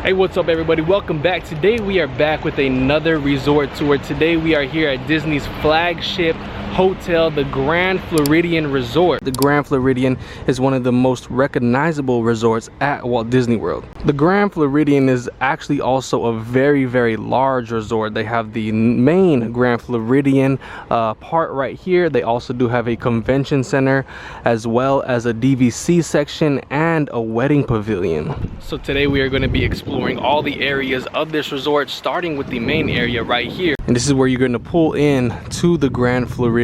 Hey, what's up everybody? Welcome back. Today we are back with another resort tour. Today we are here at Disney's flagship hotel, the Grand Floridian Resort. The Grand Floridian is one of the most recognizable resorts at Walt Disney World. The Grand Floridian is actually also a very large resort. They have the main Grand Floridian part right here. They also do have a convention center as well as a DVC section and a wedding pavilion. So today we are going to be exploring all the areas of this resort, starting with the main area right here. And this is where you're going to pull in to the Grand Floridian.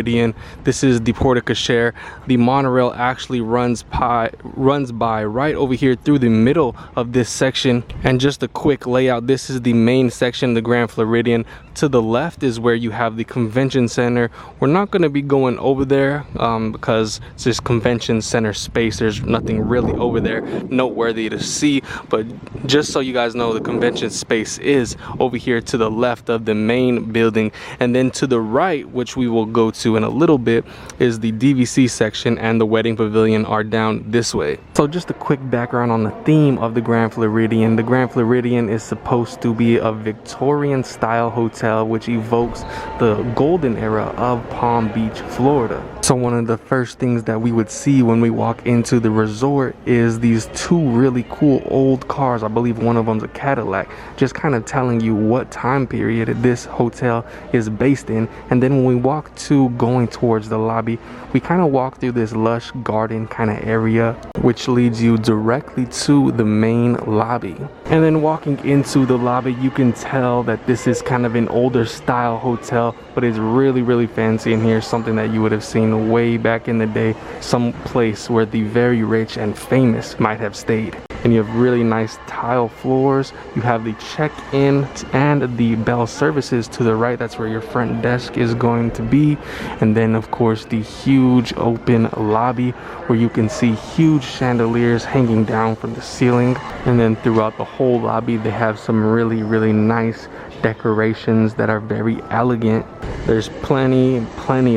This is the porte cochere. The monorail actually runs by right over here through the middle of this section. And just a quick layout, this is the main section of the Grand Floridian. To the left is where you have the convention center. We're not going to be going over there because it's just convention center space. There's nothing really over there noteworthy to see, but just so you guys know, the convention space is over here to the left of the main building. And then to the right, which we will go to in a little bit, is the DVC section, and the wedding pavilion are down this way. So just a quick background on the theme of the Grand Floridian. The Grand Floridian is supposed to be a Victorian style hotel which evokes the golden era of Palm Beach, Florida. So one of the first things that we would see when we walk into the resort is these two really cool old cars. I believe one of them's a Cadillac, just kind of telling you what time period this hotel is based in. And then when we walk to going towards the lobby, we kind of walk through this lush garden kind of area, which leads you directly to the main lobby. And then walking into the lobby, you can tell that this is kind of an older style hotel, but it's really fancy in here. Something that you would have seen way back in the day, some place where the very rich and famous might have stayed. And you have really nice tile floors. You have the check-in and the bell services to the right. That's where your front desk is going to be. And then of course the huge open lobby where you can see huge chandeliers hanging down from the ceiling. And then throughout the whole lobby they have some really nice decorations that are very elegant. There's plenty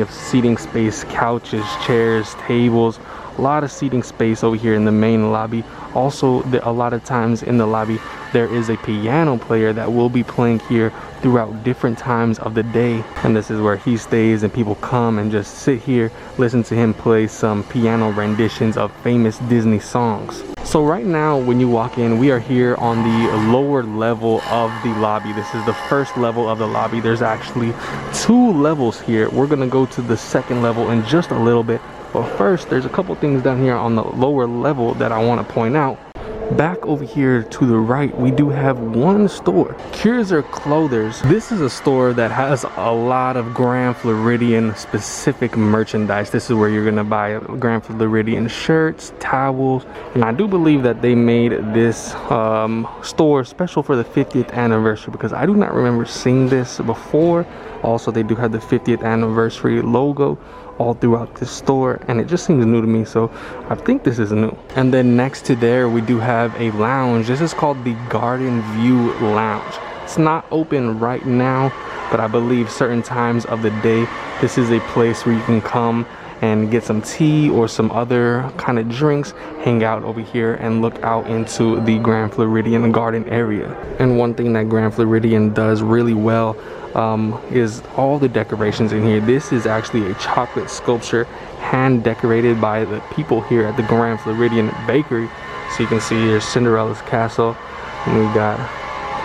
of seating space, couches, chairs, tables, a lot of seating space over here in the main lobby. Also, a lot of times in the lobby there is a piano player that will be playing here throughout different times of the day, and this is where he stays and people come and just sit here, listen to him play some piano renditions of famous Disney songs. So right now when you walk in, we are here on the lower level of the lobby. This is the first level of the lobby. There's actually 2 levels here. We're gonna go to the second level in just a little bit, but first there's a couple things down here on the lower level that I want to point out. Back over here to the right, we do have one store, Kaiser Clothers. This is a store that has a lot of Grand Floridian specific merchandise. This is where you're gonna buy Grand Floridian shirts, towels, and I do believe that they made this store special for the 50th anniversary, because I do not remember seeing this before. Also, they do have the 50th anniversary logo all throughout this store, and it just seems new to me, so I think this is new. And then next to there we do have a lounge. This is called the Garden View Lounge. It's not open right now, but I believe certain times of the day this is a place where you can come and get some tea or some other kind of drinks, hang out over here and look out into the Grand Floridian garden area. And one thing that Grand Floridian does really well is all the decorations in here. This is actually a chocolate sculpture hand decorated by the people here at the Grand Floridian Bakery. So you can see here Cinderella's castle, and we got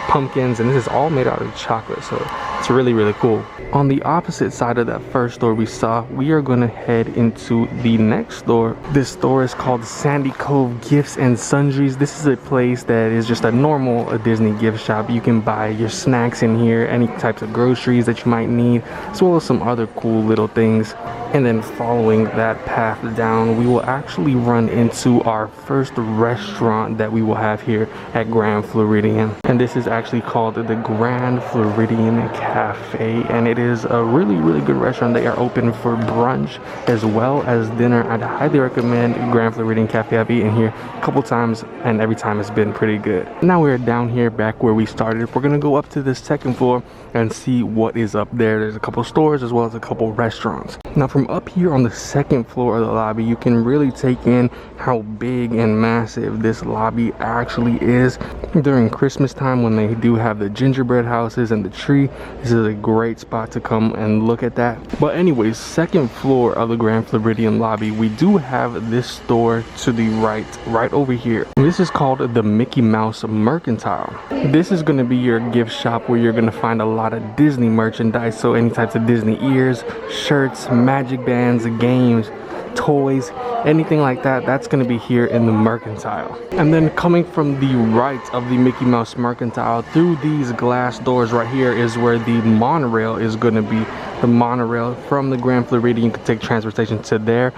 pumpkins, and this is all made out of chocolate, so it's really cool. On the opposite side of that first store we saw, we are going to head into the next store. This store is called Sandy Cove Gifts and Sundries. This is a place that is just a normal Disney gift shop. You can buy your snacks in here, any types of groceries that you might need, as well as some other cool little things. And then following that path down, we will actually run into our first restaurant that we will have here at Grand Floridian. And this is actually called the Grand Floridian Cafe, and it is a really good restaurant. They are open for brunch as well as dinner. I'd highly recommend Grand Floridian Cafe. I've eaten here a couple times, and every time it's been pretty good. Now we're down here back where we started. We're gonna go up to the second floor and see what is up there. There's a couple stores as well as a couple restaurants. Now from up here on the second floor of the lobby, you can really take in how big and massive this lobby actually is. During Christmas time, when they do have the gingerbread houses and the tree, this is a great spot to come and look at that. But anyways, second floor of the Grand Floridian lobby, we do have this store to the right over here. This is called the Mickey Mouse Mercantile. This is going to be your gift shop where you're going to find a lot of Disney merchandise, so any types of Disney ears, shirts, magic bands, games, toys, anything like that, that's going to be here in the Mercantile. And then coming from the right of the Mickey Mouse Mercantile, through these glass doors right here is where the monorail is going to be. The monorail from the Grand Floridian, you can take transportation to there,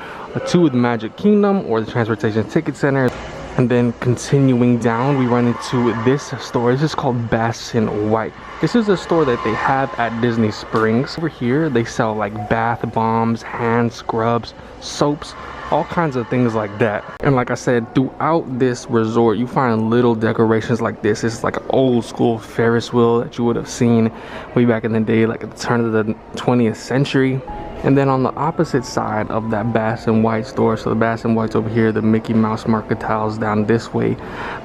to the Magic Kingdom or the Transportation Ticket Center. And then continuing down, we run into this store. This is called Bass and White. This is a store that they have at Disney Springs. Over here, they sell like bath bombs, hand scrubs, soaps, all kinds of things like that. And like I said, throughout this resort, you find little decorations like this. It's like an old school Ferris wheel that you would have seen way back in the day, like at the turn of the 20th century. And then on the opposite side of that Bass and White store, so the Bass and White's over here, the Mickey Mouse Mercantile's down this way.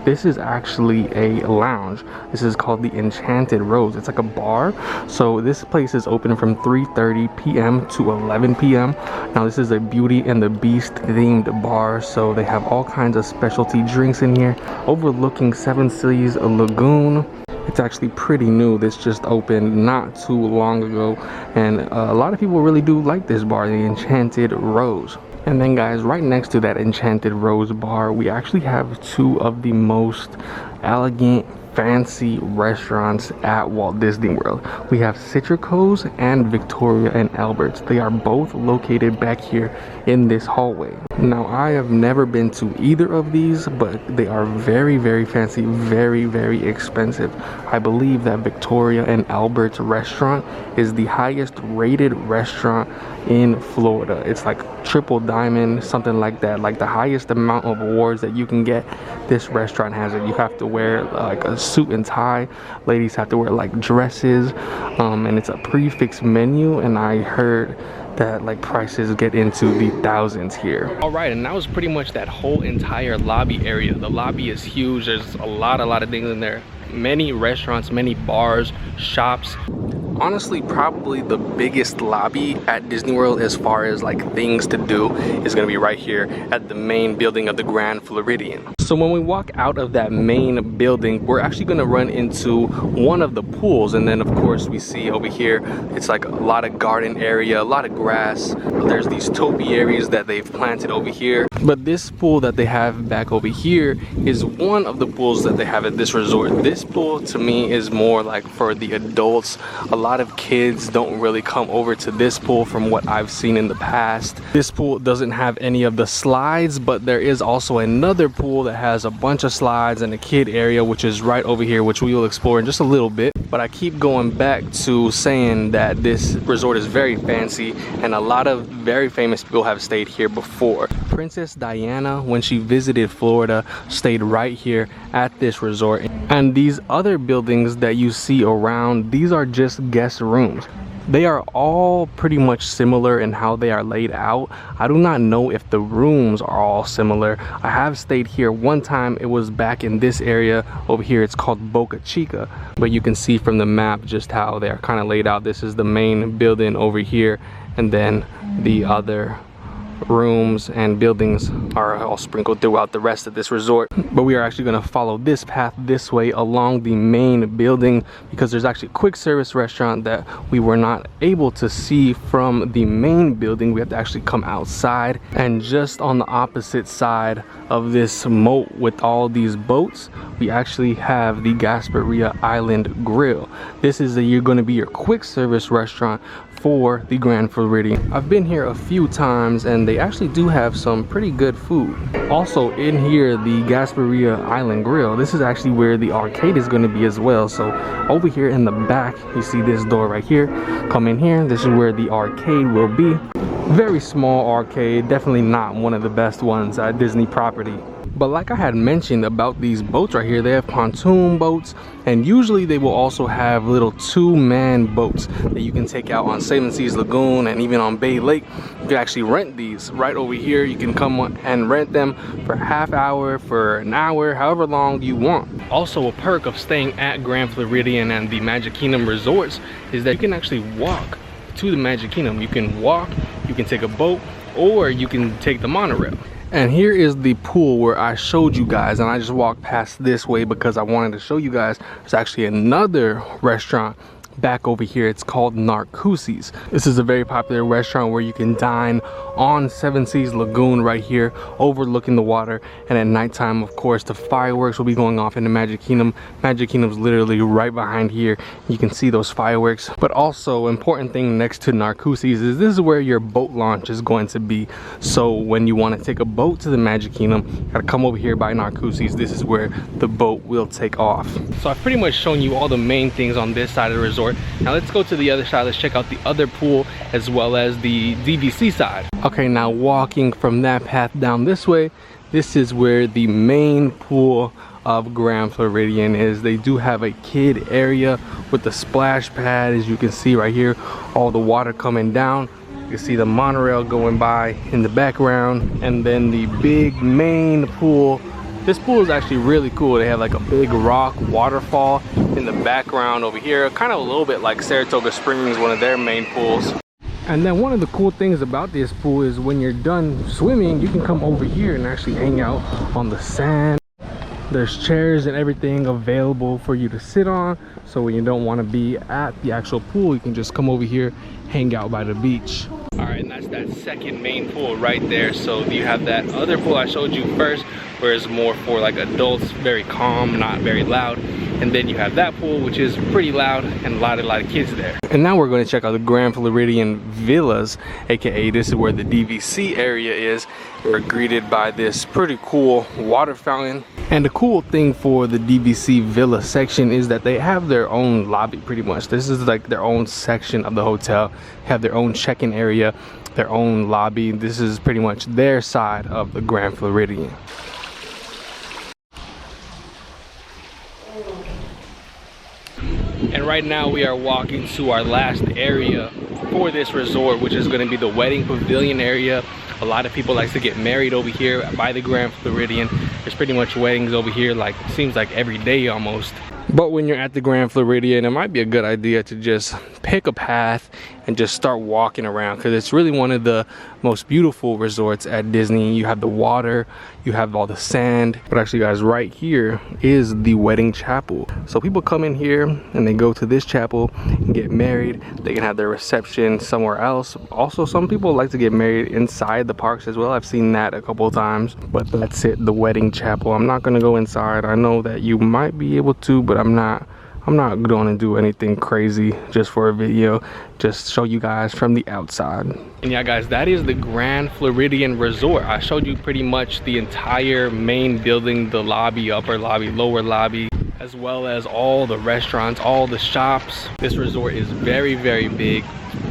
This is actually a lounge. This is called the Enchanted Rose. It's like a bar. So this place is open from 3:30 p.m. to 11 p.m. Now this is a Beauty and the Beast themed bar, so they have all kinds of specialty drinks in here, overlooking Seven Seas Lagoon. It's actually pretty new. This just opened not too long ago, and a lot of people really do like this bar, the Enchanted Rose. And then guys, right next to that Enchanted Rose bar, we actually have two of the most elegant, fancy restaurants at Walt Disney World. We have Citrico's and Victoria and Albert's. They are both located back here in this hallway. Now I have never been to either of these, but they are very, very fancy, very, very expensive. I believe that Victoria and Albert's restaurant is the highest rated restaurant in Florida. It's like triple diamond, something like that, like the highest amount of awards that you can get. This restaurant has it. You have to wear like a suit and tie. Ladies have to wear like dresses, and it's a prefix menu, and I heard that like prices get into the thousands here. All right, and that was pretty much that whole entire lobby area. The lobby is huge. There's a lot of things in there. Many restaurants, many bars, shops. Honestly, probably the biggest lobby at Disney World as far as like things to do is going to be right here at the main building of the Grand Floridian. So when we walk out of that main building, we're actually going to run into one of the pools, and then of course we see over here it's like a lot of garden area, a lot of grass. There's these topiaries that they've planted over here, but this pool that they have back over here is one of the pools that they have at this resort. This pool to me is more like for the adults. A lot of kids don't really come over to this pool from what I've seen in the past. This pool doesn't have any of the slides, but there is also another pool that has a bunch of slides and a kid area, which is right over here, which we will explore in just a little bit. But I keep going back to saying that this resort is very fancy, and a lot of very famous people have stayed here before. Princess Diana, when she visited Florida, stayed right here at this resort. And these other buildings that you see around, these are just guest rooms. They are all pretty much similar in how they are laid out. I do not know if the rooms are all similar. I have stayed here one time. It was back in this area over here. It's called Boca Chica, but you can see from the map just how they are kind of laid out. This is the main building over here, and then the other rooms and buildings are all sprinkled throughout the rest of this resort. But we are actually going to follow this path this way along the main building, because there's actually a quick service restaurant that we were not able to see from the main building. We have to actually come outside, and just on the opposite side of this moat with all these boats, we actually have the Gasparilla Island Grill. This is going to be your quick service restaurant for the Grand Floridian. I've been here a few times, and they actually do have some pretty good food. Also in here, the Gasparilla Island Grill, this is actually where the arcade is going to be as well. So over here in the back, you see this door right here. Come in here, this is where the arcade will be. Very small arcade, definitely not one of the best ones at Disney property. But like I had mentioned about these boats right here, they have pontoon boats, and usually they will also have little 2-man boats that you can take out on 7 Seas Lagoon and even on Bay Lake. You can actually rent these right over here. You can come and rent them for half hour, for an hour, however long you want. Also, a perk of staying at Grand Floridian and the Magic Kingdom resorts is that you can actually walk to the Magic Kingdom. You can walk, you can take a boat, or you can take the monorail. And here is the pool where I showed you guys, and I just walked past this way because I wanted to show you guys there's actually another restaurant back over here. It's called Narcoossee's. This is a very popular restaurant where you can dine on 7 Seas Lagoon right here, overlooking the water. And at nighttime, of course, the fireworks will be going off in the Magic Kingdom. Magic Kingdom's literally right behind here. You can see those fireworks. But also, important thing next to Narcoossee's is this is where your boat launch is going to be. So when you want to take a boat to the Magic Kingdom, you gotta come over here by Narcoossee's. This is where the boat will take off. So I've pretty much shown you all the main things on this side of the resort. Now let's go to the other side. Let's check out the other pool as well as the DVC side. Okay, now walking from that path down this way, this is where the main pool of Grand Floridian is. They do have a kid area with the splash pad, as you can see right here, all the water coming down. You can see the monorail going by in the background, and then the big main pool. This pool is actually really cool. They have like a big rock waterfall in the background over here, kind of a little bit like Saratoga Springs, one of their main pools. And then one of the cool things about this pool is when you're done swimming, you can come over here and actually hang out on the sand. There's chairs and everything available for you to sit on, so when you don't want to be at the actual pool, you can just come over here, hang out by the beach. All right, and that's that second main pool right there. So you have that other pool I showed you first, where it's more for like adults, very calm, not very loud. And then you have that pool, which is pretty loud and a lot of kids there. And now we're going to check out the Grand Floridian Villas, aka this is where the DVC area is. We're greeted by this pretty cool water fountain. And the cool thing for the DVC Villa section is that they have their own lobby pretty much. This is like their own section of the hotel. They have their own check-in area, their own lobby. This is pretty much their side of the Grand Floridian. And right now we are walking to our last area for this resort, which is going to be the wedding pavilion area. A lot of people like to get married over here by the Grand Floridian. There's pretty much weddings over here, like seems like every day almost. But when you're at the Grand Floridian, it might be a good idea to just pick a path and just start walking around, because it's really one of the most beautiful resorts at Disney. You have the water, you have all the sand, but actually guys, right here is the wedding chapel. So people come in here and they go to this chapel and get married. They can have their reception somewhere else. Also, some people like to get married inside the parks as well. I've seen that a couple of times, but that's it, the wedding chapel. I'm not gonna go inside. I know that you might be able to, but I'm not going to do anything crazy just for a video, just show you guys from the outside. And yeah guys, that is the Grand Floridian Resort. I showed you pretty much the entire main building, the lobby, upper lobby, lower lobby, as well as all the restaurants, all the shops. This resort is very, very big,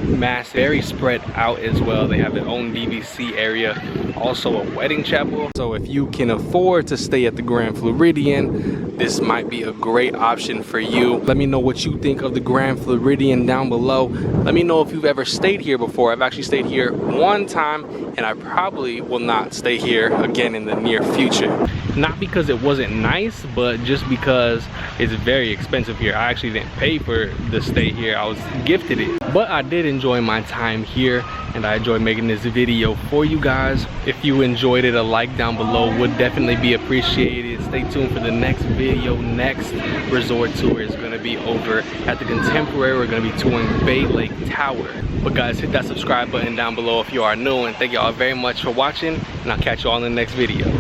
massive, very spread out as well. They have their own DVC area, also a wedding chapel. So if you can afford to stay at the Grand Floridian, this might be a great option for you. Let me know what you think of the Grand Floridian down below. Let me know if you've ever stayed here before. I've actually stayed here one time, and I probably will not stay here again in the near future. Not because it wasn't nice, but just because it's very expensive here. I actually didn't pay for the stay here. I was gifted it. But I did enjoy my time here, and I enjoyed making this video for you guys. If you enjoyed it, a like down below would definitely be appreciated. Stay tuned for the next video. Next resort tour is going to be over at the Contemporary. We're going to be touring Bay Lake Tower. But guys, hit that subscribe button down below if you are new, and thank y'all very much for watching, and I'll catch you all in the next video.